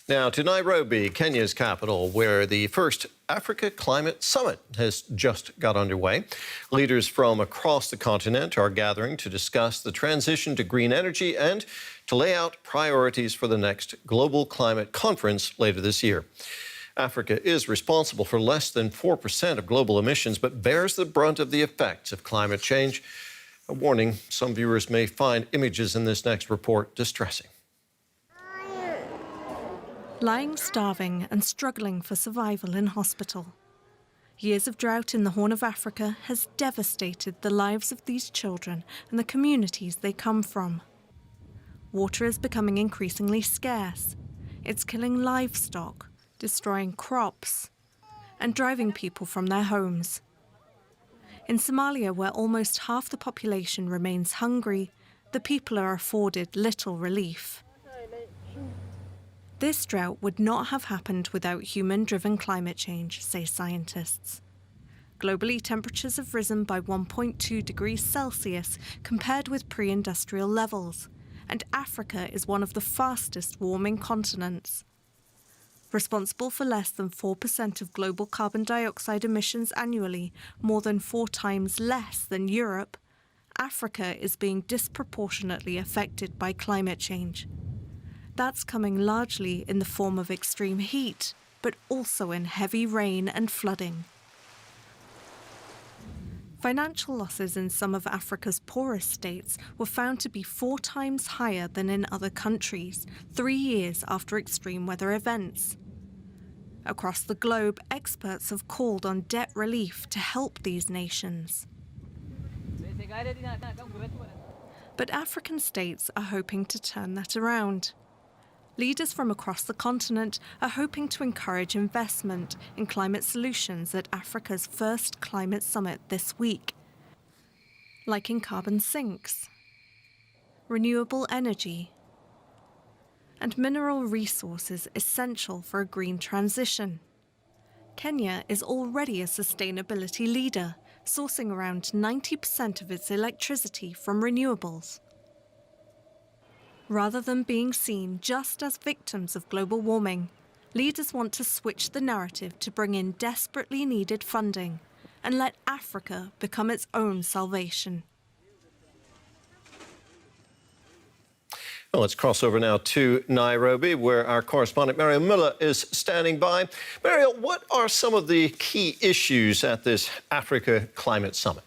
Now to Nairobi, Kenya's capital, where the first Africa Climate Summit has just got underway. Leaders from across the continent are gathering to discuss the transition to green energy and to lay out priorities for the next global climate conference later this year. Africa is responsible for less than 4% of global emissions, but bears the brunt of the effects of climate change. A warning, some viewers may find images in this next report distressing. Lying starving and struggling for survival in hospital. Years of drought in the Horn of Africa has devastated the lives of these children and the communities they come from. Water is becoming increasingly scarce. It's killing livestock, destroying crops, and driving people from their homes. In Somalia, where almost half the population remains hungry, the people are afforded little relief. This drought would not have happened without human-driven climate change, say scientists. Globally, temperatures have risen by 1.2 degrees Celsius compared with pre-industrial levels, and Africa is one of the fastest warming continents. Responsible for less than 4% of global carbon dioxide emissions annually, more than 4 times less than Europe, Africa is being disproportionately affected by climate change. That's coming largely in the form of extreme heat, but also in heavy rain and flooding. Financial losses in some of Africa's poorest states were found to be 4 times higher than in other countries, 3 years after extreme weather events. Across the globe, experts have called on debt relief to help these nations. But African states are hoping to turn that around. Leaders from across the continent are hoping to encourage investment in climate solutions at Africa's first climate summit this week, like in carbon sinks, renewable energy, and mineral resources essential for a green transition. Kenya is already a sustainability leader, sourcing around 90% of its electricity from renewables. Rather than being seen just as victims of global warming, leaders want to switch the narrative to bring in desperately needed funding and let Africa become its own salvation. Well, let's cross over now to Nairobi, where our correspondent Mariel Miller is standing by. Mariel, what are some of the key issues at this Africa Climate Summit?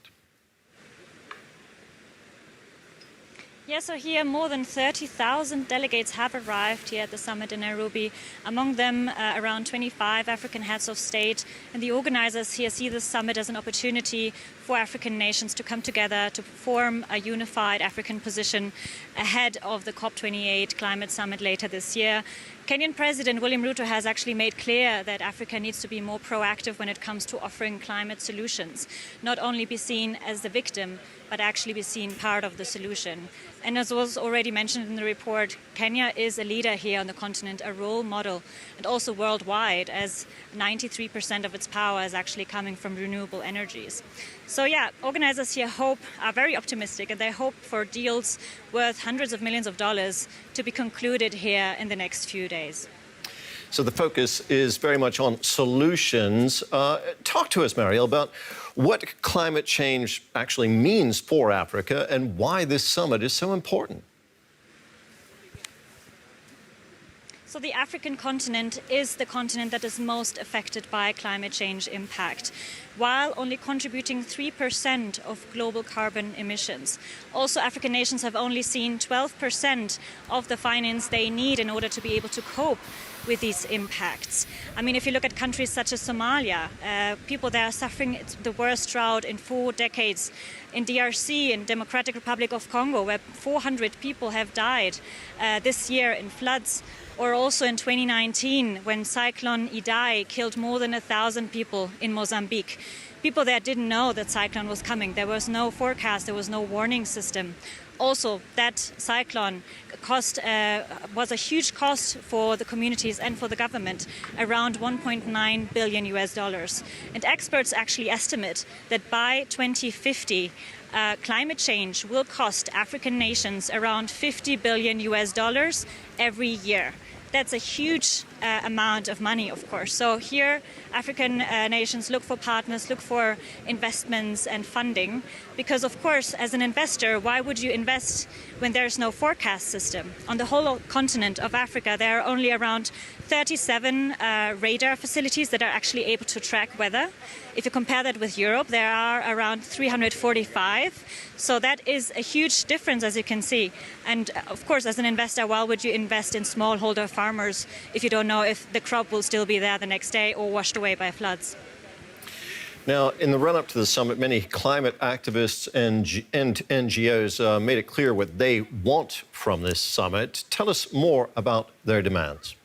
Yeah, so here more than 30,000 delegates have arrived here at the summit in Nairobi. Among them, around 25 African heads of state. And the organizers here see this summit as an opportunity for African nations to come together to form a unified African position ahead of the COP28 climate summit later this year. Kenyan President William Ruto has actually made clear that Africa needs to be more proactive when it comes to offering climate solutions, not only be seen as the victim, but actually be seen part of the solution. And as was already mentioned in the report, Kenya is a leader here on the continent, a role model, and also worldwide, as 93% of its power is actually coming from renewable energies. So yeah, organizers here are very optimistic, and they hope for deals worth hundreds of millions of dollars to be concluded here in the next few days. So the focus is very much on solutions. Talk to us, Mariel, about what climate change actually means for Africa and why this summit is so important. So the African continent is the continent that is most affected by climate change impact, while only contributing 3% of global carbon emissions. Also, African nations have only seen 12% of the finance they need in order to be able to cope with these impacts. I mean, if you look at countries such as Somalia, people there are suffering the worst drought in 4 decades. In DRC, in Democratic Republic of Congo, where 400 people have died this year in floods, or also in 2019, when Cyclone Idai killed more than 1,000 people in Mozambique. People there didn't know that cyclone was coming. There was no forecast, there was no warning system. Also, that cyclone was a huge cost for the communities and for the government, around $1.9 billion US. And experts actually estimate that by 2050, climate change will cost African nations around $50 billion US every year. that's a huge amount of money, of course. So here, African nations look for partners, look for investments and funding, because of course, as an investor, why would you invest when there's no forecast system? On the whole continent of Africa, there are only around 37 radar facilities that are actually able to track weather. If you compare that with Europe, there are around 345. So that is a huge difference, as you can see. And of course, as an investor, why would you invest in smallholder farmers if you don't know if the crop will still be there the next day or washed away by floods? Now, in the run-up to the summit, many climate activists and NGOs made it clear what they want from this summit. Tell us more about their demands.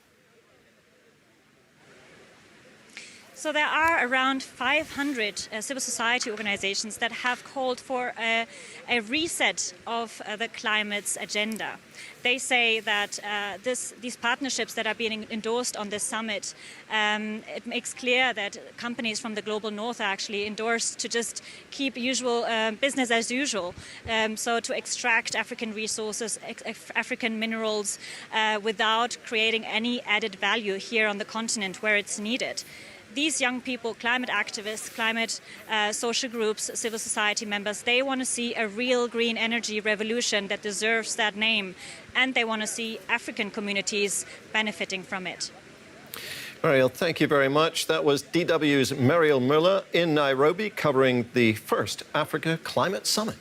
So there are around 500 civil society organizations that have called for a reset of the climate's agenda. They say that these partnerships that are being endorsed on this summit, it makes clear that companies from the global north are actually endorsed to just keep usual business as usual. So to extract African resources, African minerals without creating any added value here on the continent where it's needed. These young people, climate activists, climate social groups, civil society members, they want to see a real green energy revolution that deserves that name, and they want to see African communities benefiting from it. Mariel, thank you very much. That was DW's Mariel Müller in Nairobi covering the first Africa Climate Summit.